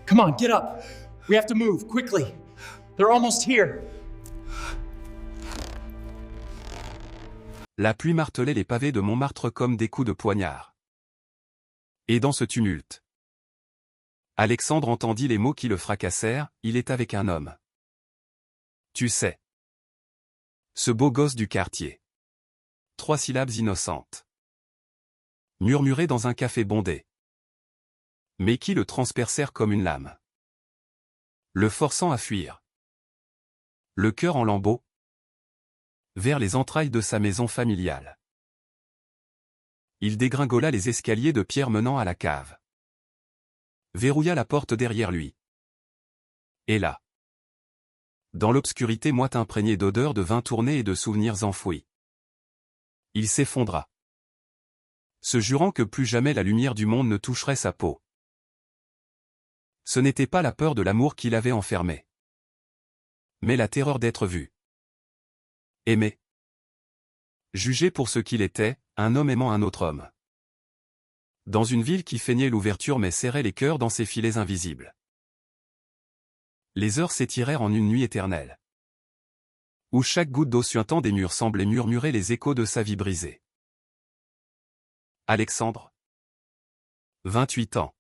Come on, get up. We have to move, quickly. They're almost here. La pluie martelait les pavés de Montmartre comme des coups de poignard. Et dans ce tumulte, Alexandre entendit les mots qui le fracassèrent, il est avec un homme. Tu sais. Ce beau gosse du quartier. 3 syllabes innocentes. Murmurées dans un café bondé. Mais qui le transpercèrent comme une lame. Le forçant à fuir. Le cœur en lambeaux. Vers les entrailles de sa maison familiale. Il dégringola les escaliers de pierre menant à la cave. Verrouilla la porte derrière lui. Et là, dans l'obscurité moite imprégnée d'odeurs de vin tourné et de souvenirs enfouis, il s'effondra, se jurant que plus jamais la lumière du monde ne toucherait sa peau. Ce n'était pas la peur de l'amour qui l'avait enfermé, mais la terreur d'être vu. Aimé. Jugé pour ce qu'il était, un homme aimant un autre homme. Dans une ville qui feignait l'ouverture mais serrait les cœurs dans ses filets invisibles. Les heures s'étirèrent en une nuit éternelle, où chaque goutte d'eau suintant des murs semblait murmurer les échos de sa vie brisée. Alexandre. 28 ans.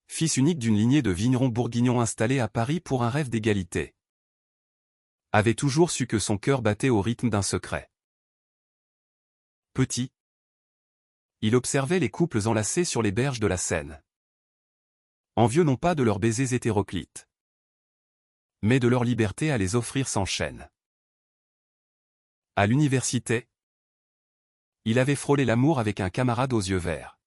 Fils unique d'une lignée de vignerons bourguignons installés à Paris pour un rêve d'égalité. Avait toujours su que son cœur battait au rythme d'un secret. Petit, il observait les couples enlacés sur les berges de la Seine. Envieux non pas de leurs baisers hétéroclites, mais de leur liberté à les offrir sans chaîne. À l'université, il avait frôlé l'amour avec un camarade aux yeux verts.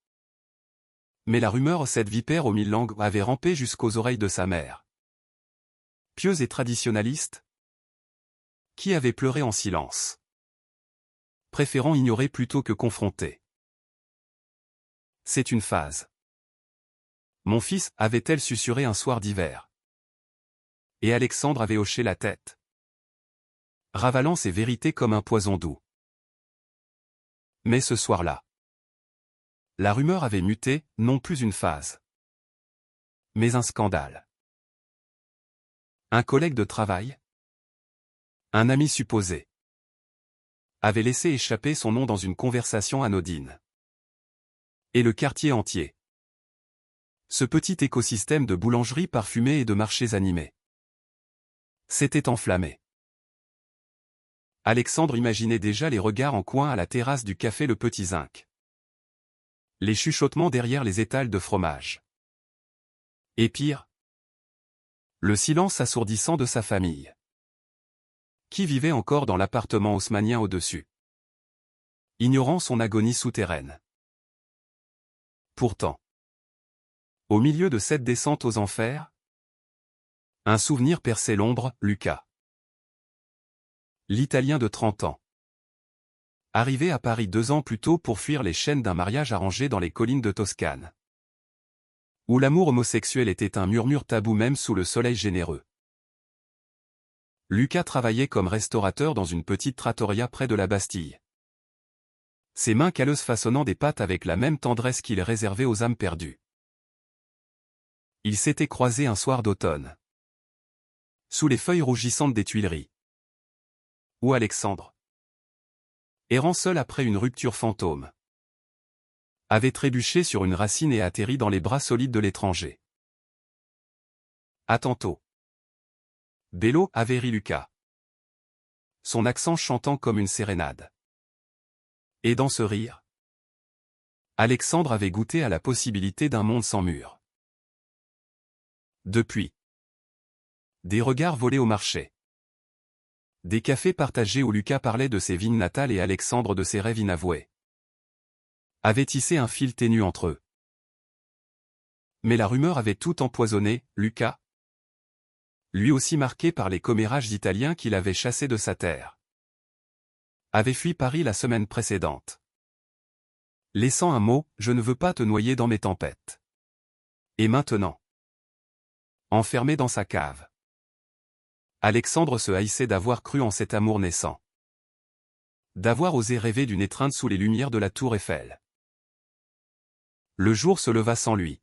Mais la rumeur, cette vipère aux 1000 langues, avait rampé jusqu'aux oreilles de sa mère. Pieuse et traditionnaliste, qui avait pleuré en silence, préférant ignorer plutôt que confronter. C'est une phase. Mon fils, avait-elle susurré un soir d'hiver. Et Alexandre avait hoché la tête, ravalant ses vérités comme un poison doux. Mais ce soir-là, la rumeur avait muté, non plus une phase, mais un scandale. Un collègue de travail, un ami supposé, avait laissé échapper son nom dans une conversation anodine. Et le quartier entier. Ce petit écosystème de boulangeries parfumées et de marchés animés s'était enflammé. Alexandre imaginait déjà les regards en coin à la terrasse du café Le Petit Zinc. Les chuchotements derrière les étals de fromage. Et pire, le silence assourdissant de sa famille, qui vivait encore dans l'appartement haussmannien au-dessus, ignorant son agonie souterraine. Pourtant, au milieu de cette descente aux enfers, un souvenir perçait l'ombre, Lucas. L'Italien de 30 ans. Arrivé à Paris 2 ans plus tôt pour fuir les chaînes d'un mariage arrangé dans les collines de Toscane, où l'amour homosexuel était un murmure tabou même sous le soleil généreux. Lucas travaillait comme restaurateur dans une petite trattoria près de la Bastille. Ses mains calleuses façonnant des pâtes avec la même tendresse qu'il réservait aux âmes perdues. Ils s'étaient croisés un soir d'automne, sous les feuilles rougissantes des Tuileries, où Alexandre, errant seul après une rupture fantôme, avait trébuché sur une racine et atterri dans les bras solides de l'étranger. À tantôt. Bello, avait ri Lucas, son accent chantant comme une sérénade. Et dans ce rire, Alexandre avait goûté à la possibilité d'un monde sans mur. Depuis, des regards volés au marché. Des cafés partagés où Lucas parlait de ses vignes natales et Alexandre de ses rêves inavoués, avaient tissé un fil ténu entre eux. Mais la rumeur avait tout empoisonné, Lucas, lui aussi marqué par les commérages italiens qu'il avait chassés de sa terre, avait fui Paris la semaine précédente, laissant un mot, je ne veux pas te noyer dans mes tempêtes. Et maintenant, enfermé dans sa cave, Alexandre se haïssait d'avoir cru en cet amour naissant, d'avoir osé rêver d'une étreinte sous les lumières de la tour Eiffel. Le jour se leva sans lui.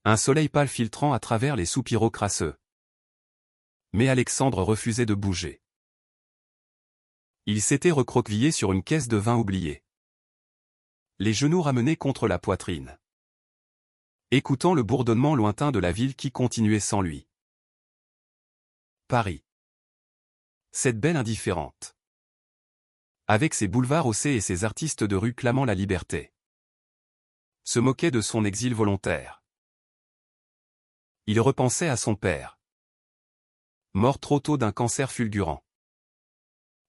Un soleil pâle filtrant à travers les soupiraux crasseux. Mais Alexandre refusait de bouger. Il s'était recroquevillé sur une caisse de vin oubliée. Les genoux ramenés contre la poitrine. Écoutant le bourdonnement lointain de la ville qui continuait sans lui. Paris. Cette belle indifférente. Avec ses boulevards haussés et ses artistes de rue clamant la liberté. Se moquait de son exil volontaire. Il repensait à son père. Mort trop tôt d'un cancer fulgurant.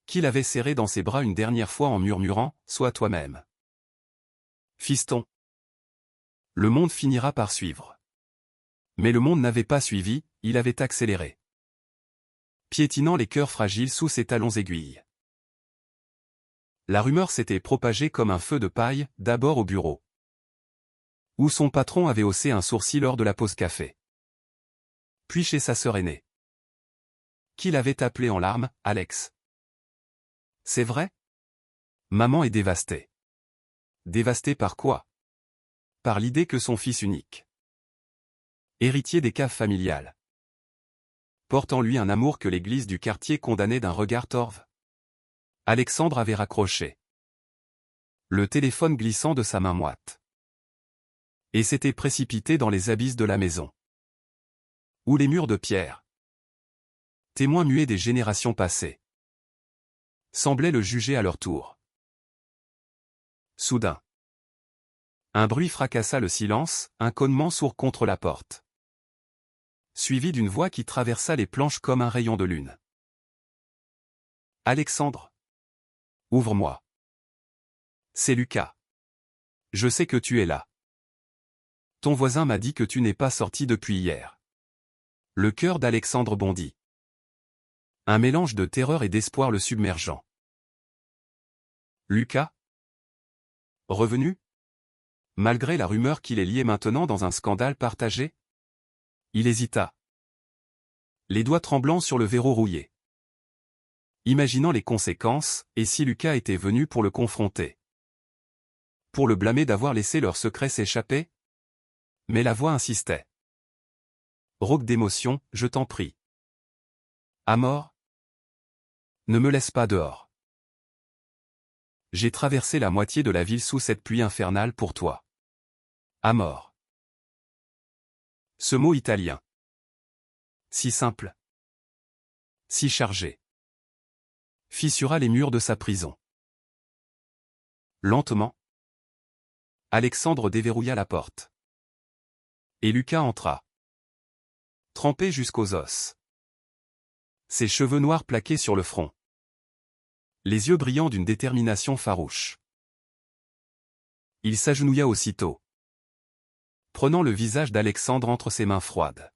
Qu'il avait serré dans ses bras une dernière fois en murmurant « Sois toi-même ». Fiston. Le monde finira par suivre. Mais le monde n'avait pas suivi, il avait accéléré. Piétinant les cœurs fragiles sous ses talons aiguilles. La rumeur s'était propagée comme un feu de paille, d'abord au bureau. Où son patron avait haussé un sourcil lors de la pause café. Puis chez sa sœur aînée. Qu'il avait appelé en larmes, Alex. C'est vrai? Maman est dévastée. Dévastée par quoi? Par l'idée que son fils unique, héritier des caves familiales, porte en lui un amour que l'église du quartier condamnait d'un regard torve. Alexandre avait raccroché. Le téléphone glissant de sa main moite. Et s'était précipité dans les abysses de la maison. Où les murs de pierre, témoins muets des générations passées, semblaient le juger à leur tour. Soudain. Un bruit fracassa le silence, un cognement sourd contre la porte. Suivi d'une voix qui traversa les planches comme un rayon de lune. Alexandre. Ouvre-moi. C'est Lucas. Je sais que tu es là. Ton voisin m'a dit que tu n'es pas sorti depuis hier. Le cœur d'Alexandre bondit. Un mélange de terreur et d'espoir le submergeant. Lucas? Revenu? Malgré la rumeur qu'il est lié maintenant dans un scandale partagé? Il hésita. Les doigts tremblants sur le verrou rouillé. Imaginant les conséquences, et si Lucas était venu pour le confronter? Pour le blâmer d'avoir laissé leur secret s'échapper? Mais la voix insistait. Rauque d'émotion, je t'en prie. À mort? Ne me laisse pas dehors. J'ai traversé la moitié de la ville sous cette pluie infernale pour toi. À mort. Ce mot italien. Si simple. Si chargé. Fissura les murs de sa prison. Lentement. Alexandre déverrouilla la porte. Et Lucas entra. Trempé jusqu'aux os. Ses cheveux noirs plaqués sur le front. Les yeux brillants d'une détermination farouche. Il s'agenouilla aussitôt. Prenant le visage d'Alexandre entre ses mains froides.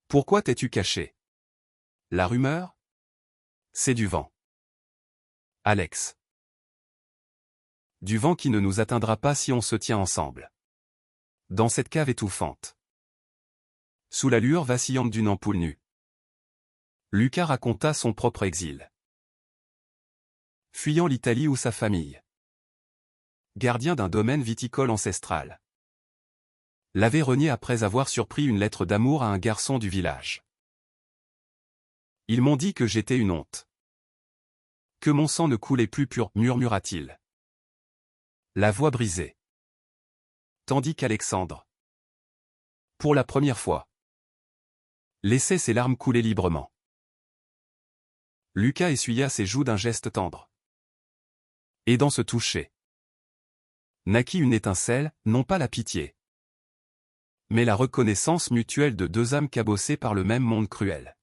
Pourquoi t'es-tu caché? La rumeur? C'est du vent. Alex. Du vent qui ne nous atteindra pas si on se tient ensemble. Dans cette cave étouffante. Sous la lueur vacillante d'une ampoule nue. Lucas raconta son propre exil. Fuyant l'Italie ou sa famille. Gardien d'un domaine viticole ancestral. L'avait renié après avoir surpris une lettre d'amour à un garçon du village. Ils m'ont dit que j'étais une honte. Que mon sang ne coulait plus pur, murmura-t-il. La voix brisée. Tandis qu'Alexandre, pour la première fois, laissait ses larmes couler librement. Lucas essuya ses joues d'un geste tendre. Et dans ce toucher, naquit une étincelle, non pas la pitié, mais la reconnaissance mutuelle de deux âmes cabossées par le même monde cruel.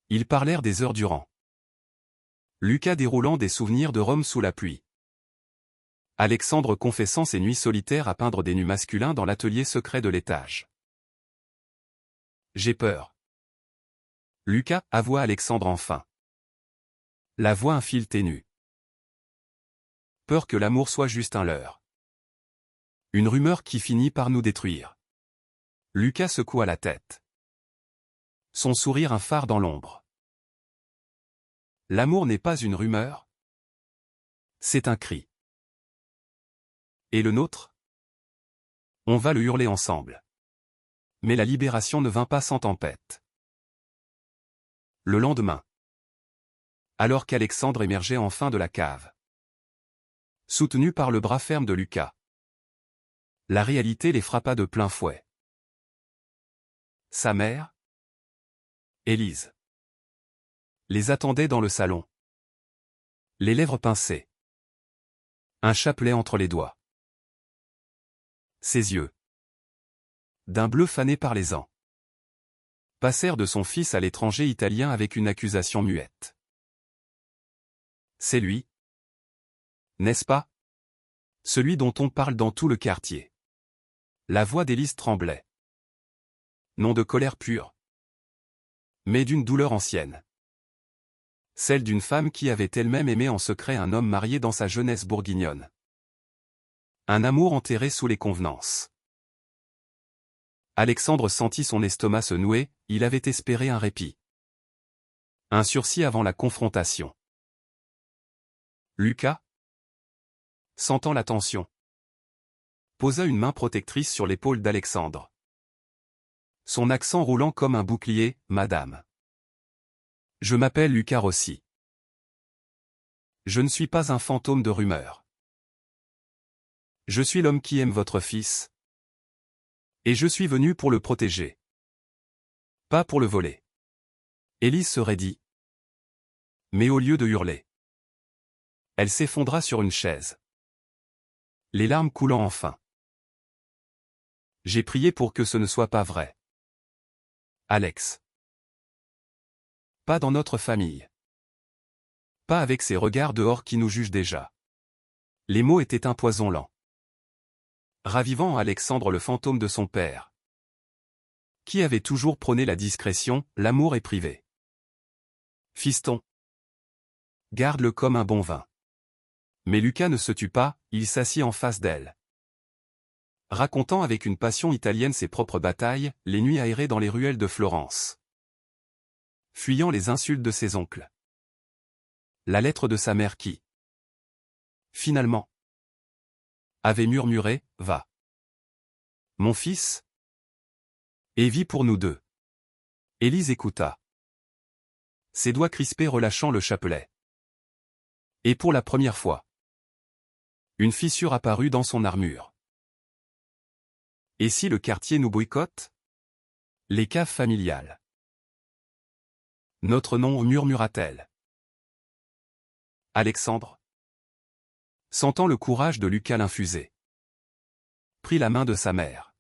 Ils parlèrent des heures durant. Lucas déroulant des souvenirs de Rome sous la pluie. Alexandre confessant ses nuits solitaires à peindre des nus masculins dans l'atelier secret de l'étage. J'ai peur. Lucas, avoua Alexandre enfin. La voix un fil ténu. Peur que l'amour soit juste un leurre. Une rumeur qui finit par nous détruire. Lucas secoua la tête. Son sourire un phare dans l'ombre. L'amour n'est pas une rumeur. C'est un cri. Et le nôtre? On va le hurler ensemble. Mais la libération ne vint pas sans tempête. Le lendemain. Alors qu'Alexandre émergeait enfin de la cave. Soutenu par le bras ferme de Lucas. La réalité les frappa de plein fouet. Sa mère, Élise, les attendait dans le salon. Les lèvres pincées. Un chapelet entre les doigts. Ses yeux, d'un bleu fané par les ans, passèrent de son fils à l'étranger italien avec une accusation muette. C'est lui, n'est-ce pas? Celui dont on parle dans tout le quartier. La voix d'Élise tremblait. Non de colère pure, mais d'une douleur ancienne. Celle d'une femme qui avait elle-même aimé en secret un homme marié dans sa jeunesse bourguignonne. Un amour enterré sous les convenances. Alexandre sentit son estomac se nouer, il avait espéré un répit. Un sursis avant la confrontation. Lucas, sentant la tension, posa une main protectrice sur l'épaule d'Alexandre. Son accent roulant comme un bouclier, « Madame. Je m'appelle Lucas Rossi. Je ne suis pas un fantôme de rumeur. Je suis l'homme qui aime votre fils. Et je suis venu pour le protéger. Pas pour le voler. » Élise se raidit. Mais au lieu de hurler, elle s'effondra sur une chaise. Les larmes coulant enfin. J'ai prié pour que ce ne soit pas vrai. Alex. Pas dans notre famille. Pas avec ces regards dehors qui nous jugent déjà. Les mots étaient un poison lent. Ravivant en Alexandre le fantôme de son père. Qui avait toujours prôné la discrétion, l'amour est privé. Fiston. Garde-le comme un bon vin. Mais Lucas ne se tut pas, il s'assit en face d'elle. Racontant avec une passion italienne ses propres batailles, les nuits aérées dans les ruelles de Florence. Fuyant les insultes de ses oncles. La lettre de sa mère qui, finalement, avait murmuré, « Va. Mon fils. » Et vit pour nous deux. Élise écouta. Ses doigts crispés relâchant le chapelet. Et pour la première fois, une fissure apparut dans son armure. Et si le quartier nous boycotte? Les caves familiales. Notre nom, murmura-t-elle. Alexandre, sentant le courage de Lucas l'infuser, prit la main de sa mère.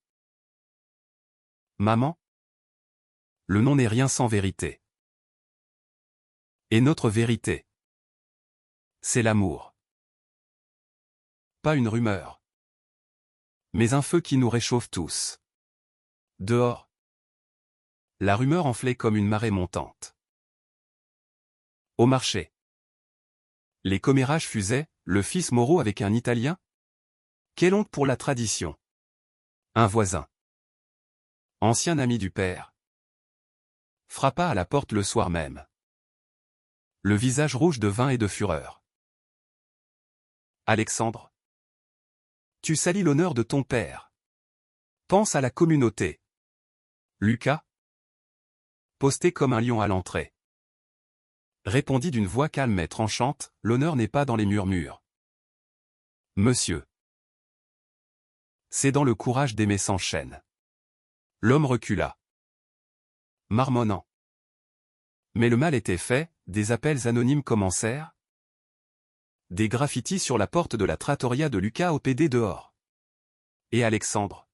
Maman? Le nom n'est rien sans vérité. Et notre vérité, c'est l'amour. Pas une rumeur, mais un feu qui nous réchauffe tous. Dehors, la rumeur enflait comme une marée montante. Au marché, les commérages fusaient, le fils Moreau avec un Italien? Quelle honte pour la tradition. Un voisin, ancien ami du père, frappa à la porte le soir même. Le visage rouge de vin et de fureur. Alexandre, tu salis l'honneur de ton père. Pense à la communauté. Lucas, posté comme un lion à l'entrée, répondit d'une voix calme et tranchante, l'honneur n'est pas dans les murmures. Monsieur. C'est dans le courage d'aimer sans chaîne. L'homme recula, marmonnant. Mais le mal était fait, des appels anonymes commencèrent. Des graffitis sur la porte de la trattoria de Lucas au PD dehors. Et Alexandre,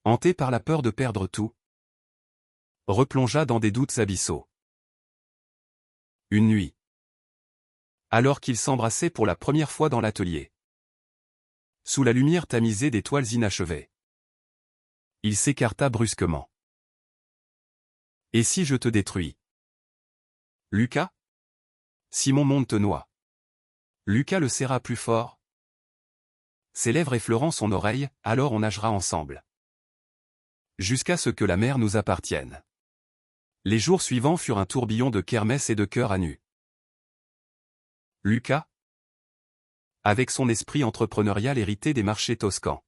hanté par la peur de perdre tout, replongea dans des doutes abyssaux. Une nuit, alors qu'ils s'embrassaient pour la première fois dans l'atelier, sous la lumière tamisée des toiles inachevées, il s'écarta brusquement. Et si je te détruis? Lucas? Si mon monde te noie? Lucas le serra plus fort. Ses lèvres effleurant son oreille, alors on nagera ensemble. Jusqu'à ce que la mer nous appartienne. Les jours suivants furent un tourbillon de kermesse et de cœurs à nu. Lucas, avec son esprit entrepreneurial hérité des marchés toscans,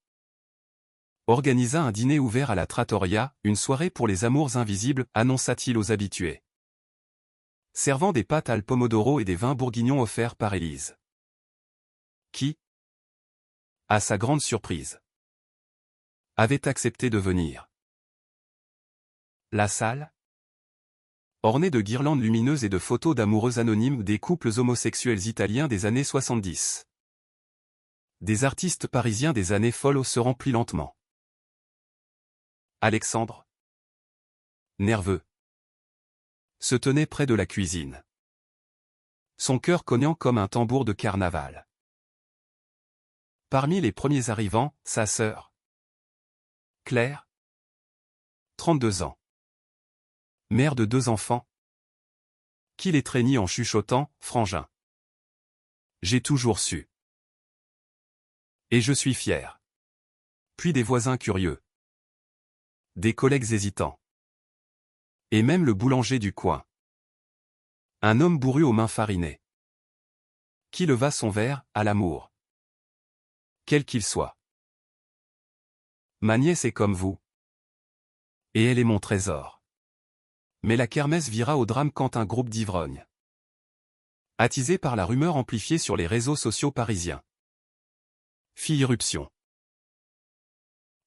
Organisa un dîner ouvert à la trattoria, une soirée pour les amours invisibles, annonça-t-il aux habitués. Servant des pâtes al pomodoro et des vins bourguignons offerts par Élise. Qui, à sa grande surprise, avait accepté de venir. La salle, ornée de guirlandes lumineuses et de photos d'amoureux anonymes des couples homosexuels italiens des années 70. Des artistes parisiens des années folles se remplit lentement. Alexandre, nerveux, se tenait près de la cuisine. Son cœur cognant comme un tambour de carnaval. Parmi les premiers arrivants, sa sœur, Claire, 32 ans. Mère de 2 enfants, qui l'étreignit en chuchotant, « Frangin. J'ai toujours su. Et je suis fier. » Puis des voisins curieux. Des collègues hésitants. Et même le boulanger du coin. Un homme bourru aux mains farinées. Qui leva son verre, à l'amour. Quel qu'il soit. Ma nièce est comme vous. Et elle est mon trésor. Mais la kermesse vira au drame quand un groupe d'ivrognes, attisé par la rumeur amplifiée sur les réseaux sociaux parisiens, fit irruption.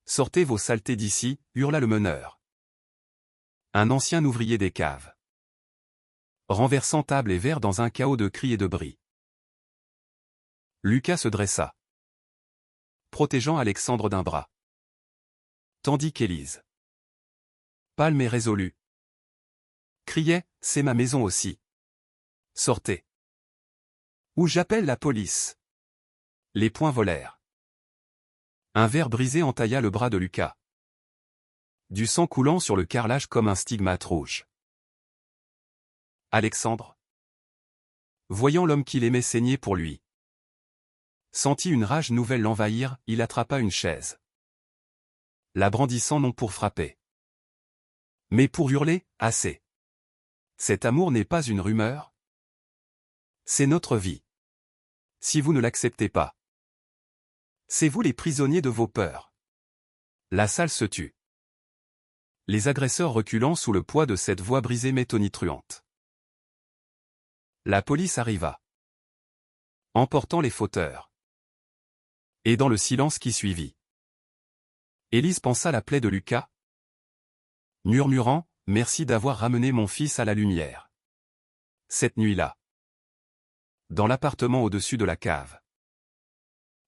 Sortez vos saletés d'ici, hurla le meneur. Un ancien ouvrier des caves. Renversant table et verre dans un chaos de cris et de bris. Lucas se dressa, protégeant Alexandre d'un bras. Tandis qu'Élise, pâle mais résolue, criait, « C'est ma maison aussi. Sortez. Ou j'appelle la police. » Les poings volèrent. Un verre brisé entailla le bras de Lucas. Du sang coulant sur le carrelage comme un stigmate rouge. Alexandre, voyant l'homme qu'il aimait saigner pour lui, sentit une rage nouvelle l'envahir, il attrapa une chaise. La brandissant non pour frapper, mais pour hurler, « Assez. Cet amour n'est pas une rumeur. C'est notre vie. Si vous ne l'acceptez pas, c'est vous les prisonniers de vos peurs. » La salle se tut. Les agresseurs reculant sous le poids de cette voix brisée mais tonitruante. La police arriva, emportant les fauteurs. Et dans le silence qui suivit, Élise pansa la plaie de Lucas, murmurant, « Merci d'avoir ramené mon fils à la lumière. » Cette nuit-là, dans l'appartement au-dessus de la cave,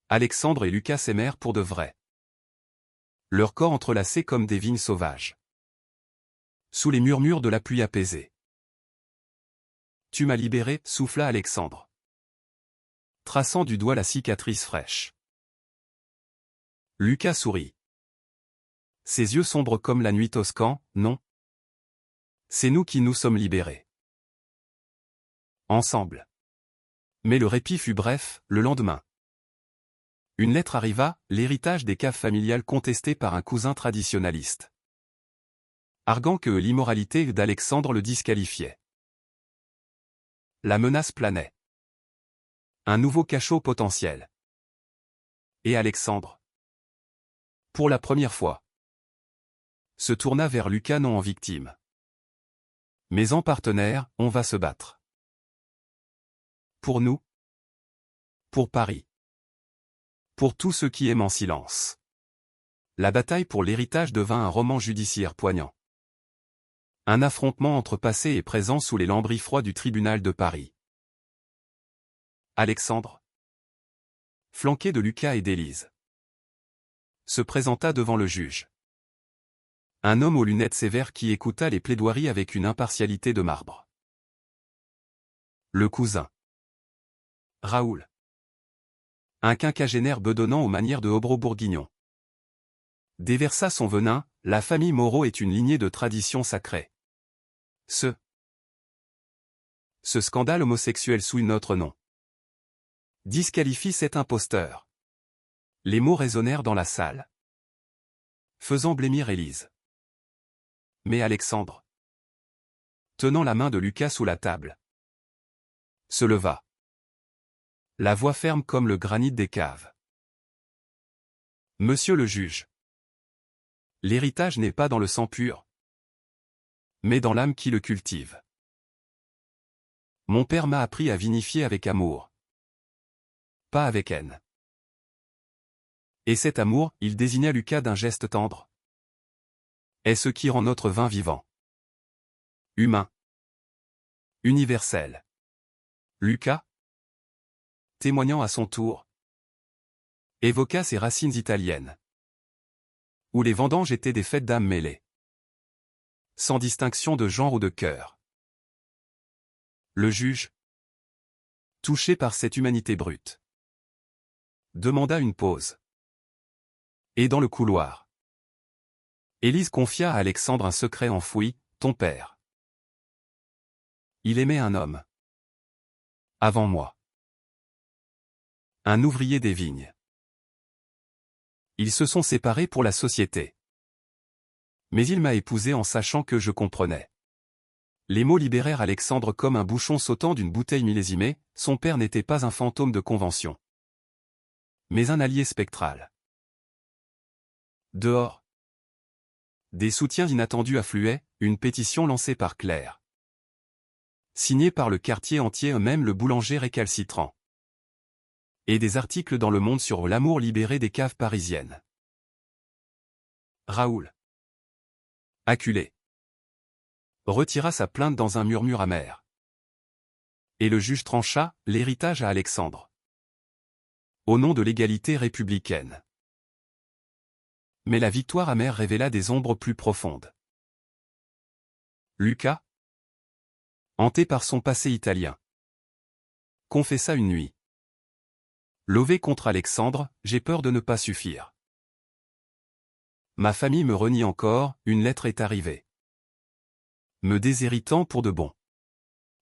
Alexandre et Lucas s'aimèrent pour de vrai. Leurs corps entrelacés comme des vignes sauvages. Sous les murmures de la pluie apaisée. « Tu m'as libéré, » souffla Alexandre, traçant du doigt la cicatrice fraîche. Lucas sourit. Ses yeux sombres comme la nuit Toscan, « Non. C'est nous qui nous sommes libérés. Ensemble. » Mais le répit fut bref, le lendemain. Une lettre arriva, l'héritage des caves familiales contesté par un cousin traditionnaliste, arguant que l'immoralité d'Alexandre le disqualifiait. La menace planait. Un nouveau cachot potentiel. Et Alexandre, pour la première fois, se tourna vers Lucas non en victime, mais en partenaire, « On va se battre. Pour nous. Pour Paris. Pour tous ceux qui aiment en silence. » La bataille pour l'héritage devint un roman judiciaire poignant. Un affrontement entre passé et présent sous les lambris froids du tribunal de Paris. Alexandre, flanqué de Lucas et d'Élise, se présenta devant le juge. Un homme aux lunettes sévères qui écouta les plaidoiries avec une impartialité de marbre. Le cousin, Raoul, un quinquagénaire bedonnant aux manières de Hobro-Bourguignon, déversa son venin. La famille Moreau est une lignée de traditions sacrées. Ce scandale homosexuel sous notre nom disqualifie cet imposteur. Les mots résonnèrent dans la salle, faisant blêmir Élise. Mais Alexandre, tenant la main de Lucas sous la table, se leva. La voix ferme comme le granit des caves. « Monsieur le juge, L'héritage n'est pas dans le sang pur, mais dans l'âme qui le cultive. Mon père m'a appris à vinifier avec amour, pas avec haine. Et cet amour, il désigna Lucas d'un geste tendre, est ce qui rend notre vin vivant. Humain. Universel. Lucas, témoignant à son tour, évoqua ses racines italiennes, où les vendanges étaient des fêtes d'âmes mêlées, sans distinction de genre ou de cœur. Le juge, touché par cette humanité brute, demanda une pause. Et dans le couloir, Élise confia à Alexandre un secret enfoui, ton père. Il aimait un homme. Avant moi. Un ouvrier des vignes. Ils se sont séparés pour la société. Mais il m'a épousé en sachant que je comprenais. Les mots libérèrent Alexandre comme un bouchon sautant d'une bouteille millésimée, son père n'était pas un fantôme de convention, mais un allié spectral. Dehors, des soutiens inattendus affluaient, une pétition lancée par Claire, signée par le quartier entier, même le boulanger récalcitrant, et des articles dans Le Monde sur l'amour libéré des caves parisiennes. Raoul, acculé, retira sa plainte dans un murmure amer. Et le juge trancha l'héritage à Alexandre, au nom de l'égalité républicaine. Mais la victoire amère révéla des ombres plus profondes. Lucas, hanté par son passé italien, confessa une nuit. Lové contre Alexandre, j'ai peur de ne pas suffire. Ma famille me renie encore, une lettre est arrivée, me déshéritant pour de bon.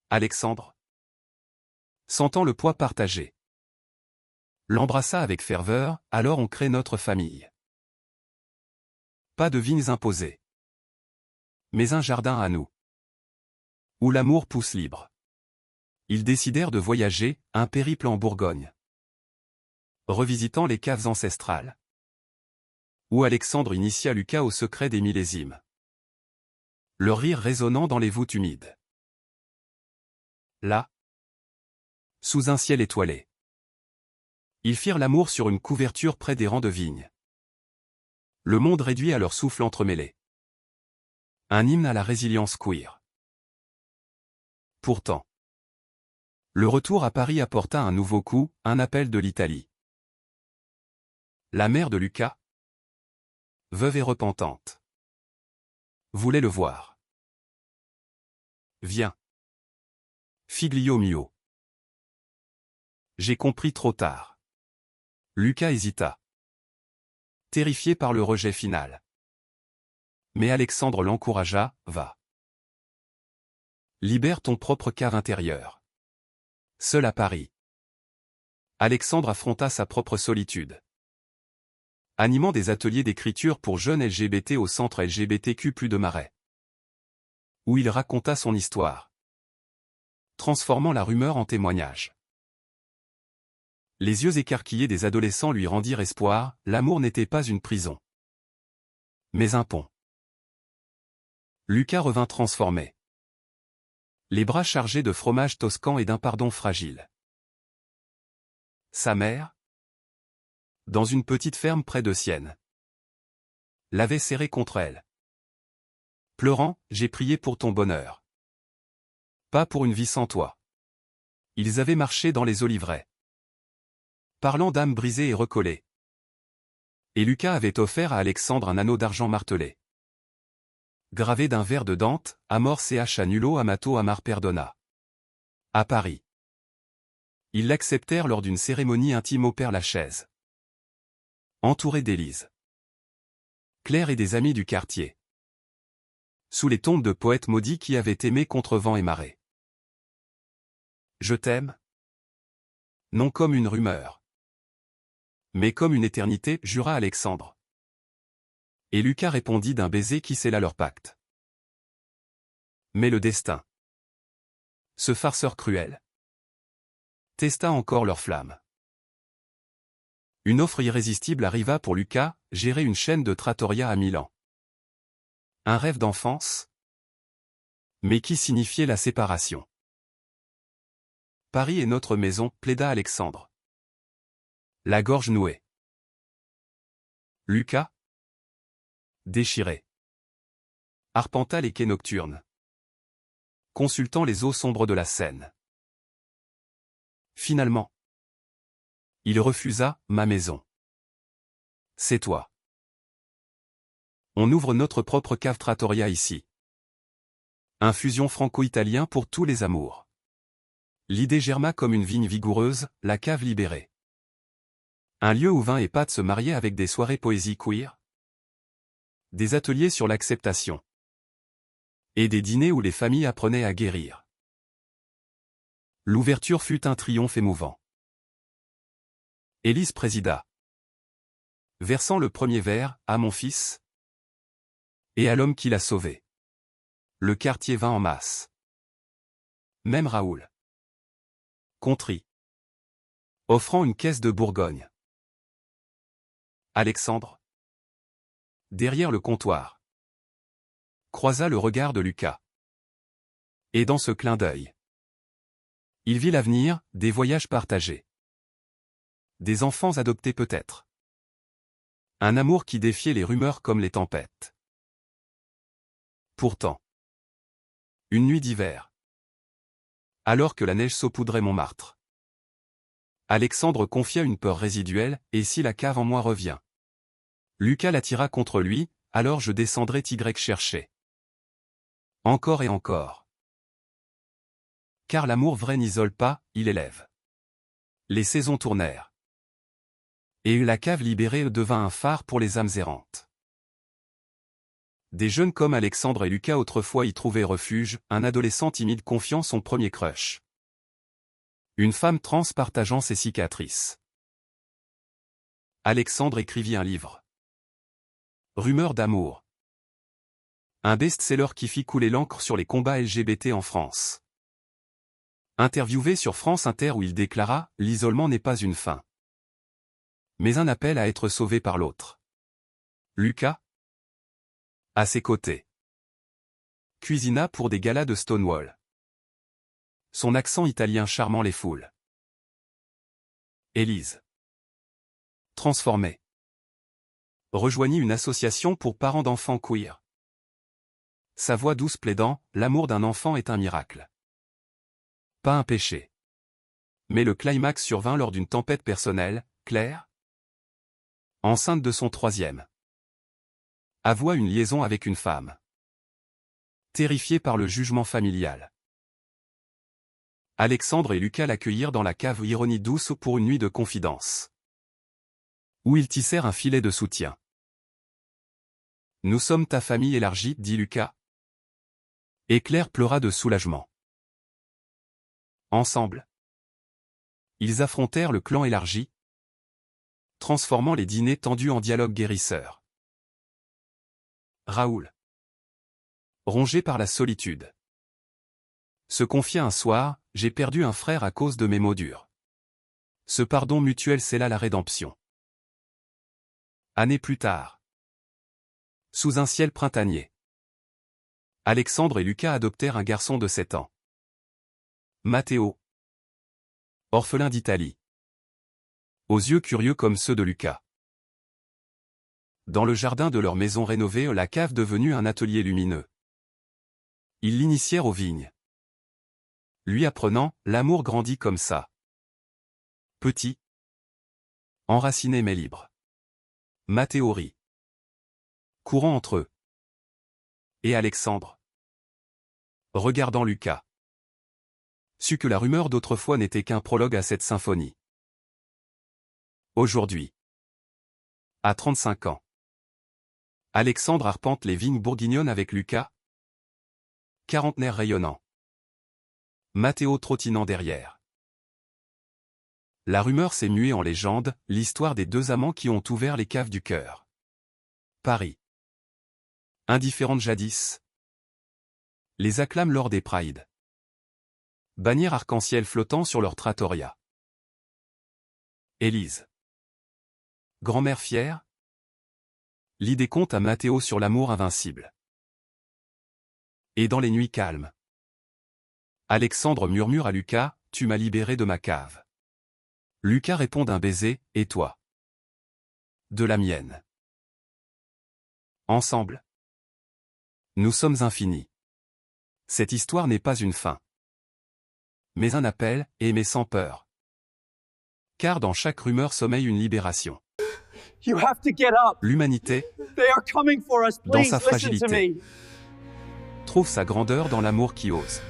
Alexandre, sentant le poids partagé, l'embrassa avec ferveur, alors on crée notre famille. Pas de vignes imposées, mais un jardin à nous, où l'amour pousse libre. Ils décidèrent de voyager, un périple en Bourgogne, revisitant les caves ancestrales, où Alexandre initia Lucas au secret des millésimes. Leur rire résonnant dans les voûtes humides. Là, sous un ciel étoilé, ils firent l'amour sur une couverture près des rangs de vignes. Le monde réduit à leur souffle entremêlé. Un hymne à la résilience queer. Pourtant, le retour à Paris apporta un nouveau coup, un appel de l'Italie. La mère de Lucas, veuve et repentante, voulait le voir. Viens. Figlio mio. J'ai compris trop tard. Lucas hésita, terrifié par le rejet final. Mais Alexandre l'encouragea, va. Libère ton propre cave intérieur. Seul à Paris, Alexandre affronta sa propre solitude. Animant des ateliers d'écriture pour jeunes LGBT au centre LGBTQ+ de Marais, où il raconta son histoire, transformant la rumeur en témoignage. Les yeux écarquillés des adolescents lui rendirent espoir, l'amour n'était pas une prison, mais un pont. Lucas revint transformé, les bras chargés de fromage toscan et d'un pardon fragile. Sa mère, dans une petite ferme près de Sienne, l'avait serré contre elle. Pleurant, j'ai prié pour ton bonheur. Pas pour une vie sans toi. Ils avaient marché dans les oliveraies, parlant d'âmes brisées et recollées. Et Lucas avait offert à Alexandre un anneau d'argent martelé, gravé d'un vers de Dante, Amor ch nullo amato amar perdona. À Paris. Ils l'acceptèrent lors d'une cérémonie intime au Père-Lachaise, entouré d'Élise, Claire et des amis du quartier, sous les tombes de poètes maudits qui avaient aimé contre vent et marée. Je t'aime, non comme une rumeur, mais comme une éternité, jura Alexandre. Et Lucas répondit d'un baiser qui scella leur pacte. Mais le destin, ce farceur cruel, testa encore leur flamme. Une offre irrésistible arriva pour Lucas, gérer une chaîne de trattoria à Milan. Un rêve d'enfance? Mais qui signifiait la séparation? Paris est notre maison, plaida Alexandre. La gorge nouée. Lucas, déchiré, arpenta les quais nocturnes, consultant les eaux sombres de la Seine. Finalement, il refusa « ma maison. C'est toi. On ouvre notre propre cave trattoria ici. Infusion franco-italien pour tous les amours. » L'idée germa comme une vigne vigoureuse, la cave libérée. Un lieu où vin et pâtes se mariaient avec des soirées poésie queer. Des ateliers sur l'acceptation. Et des dîners où les familles apprenaient à guérir. L'ouverture fut un triomphe émouvant. Élise présida. Versant le premier verre, à mon fils et à l'homme qui l'a sauvé. Le quartier vint en masse. Même Raoul. Contrit. Offrant une caisse de Bourgogne. Alexandre, derrière le comptoir, croisa le regard de Lucas. Et dans ce clin d'œil, il vit l'avenir, des voyages partagés. Des enfants adoptés peut-être. Un amour qui défiait les rumeurs comme les tempêtes. Pourtant, une nuit d'hiver, alors que la neige saupoudrait Montmartre, Alexandre confia une peur résiduelle, et si la cave en moi revient? Lucas l'attira contre lui, alors je descendrai Y chercher. Encore et encore. Car l'amour vrai n'isole pas, il élève. Les saisons tournèrent. Et la cave libérée devint un phare pour les âmes errantes. Des jeunes comme Alexandre et Lucas autrefois y trouvaient refuge, un adolescent timide confiant son premier crush. Une femme trans partageant ses cicatrices. Alexandre écrivit un livre. Rumeurs d'amour. Un best-seller qui fit couler l'encre sur les combats LGBT en France. Interviewé sur France Inter où il déclara « L'isolement n'est pas une fin. Mais un appel à être sauvé par l'autre. » Lucas, à ses côtés, cuisina pour des galas de Stonewall. Son accent italien charmant les foules. Élise, transformée, rejoignit une association pour parents d'enfants queer. Sa voix douce plaidant, l'amour d'un enfant est un miracle. Pas un péché. Mais le climax survint lors d'une tempête personnelle, Claire, enceinte de son troisième, avoua une liaison avec une femme. Terrifiée par le jugement familial. Alexandre et Lucas l'accueillirent dans la cave Ironie douce pour une nuit de confidence. Où ils tissèrent un filet de soutien. Nous sommes ta famille élargie, dit Lucas. Et Claire pleura de soulagement. Ensemble, ils affrontèrent le clan élargi, transformant les dîners tendus en dialogue guérisseur. Raoul, rongé par la solitude, se confia un soir, j'ai perdu un frère à cause de mes mots durs. Ce pardon mutuel scella la rédemption. Années plus tard, sous un ciel printanier, Alexandre et Lucas adoptèrent un garçon de 7 ans. Matteo, orphelin d'Italie, aux yeux curieux comme ceux de Lucas. Dans le jardin de leur maison rénovée, la cave devenue un atelier lumineux. Ils l'initièrent aux vignes. Lui apprenant, l'amour grandit comme ça. Petit, enraciné mais libre. Matteo rit. Courant entre eux. Et Alexandre, regardant Lucas, sut que la rumeur d'autrefois n'était qu'un prologue à cette symphonie. Aujourd'hui, à 35 ans, Alexandre arpente les vignes bourguignonnes avec Lucas, quarantenaire rayonnant. Matteo trottinant derrière. La rumeur s'est muée en légende, l'histoire des deux amants qui ont ouvert les caves du cœur. Paris. Indifférente jadis. Les acclament lors des prides. Bannière arc-en-ciel flottant sur leur trattoria. Élise. Grand-mère fière. Lit des contes à Matteo sur l'amour invincible. Et dans les nuits calmes. Alexandre murmure à Lucas, tu m'as libéré de ma cave. Lucas répond d'un baiser, et toi? De la mienne. Ensemble. Nous sommes infinis. Cette histoire n'est pas une fin. Mais un appel, mais sans peur. Car dans chaque rumeur sommeille une libération. You have to get up. L'humanité, They are coming for us. dans Please sa listen to fragilité, me. trouve sa grandeur dans l'amour qui ose.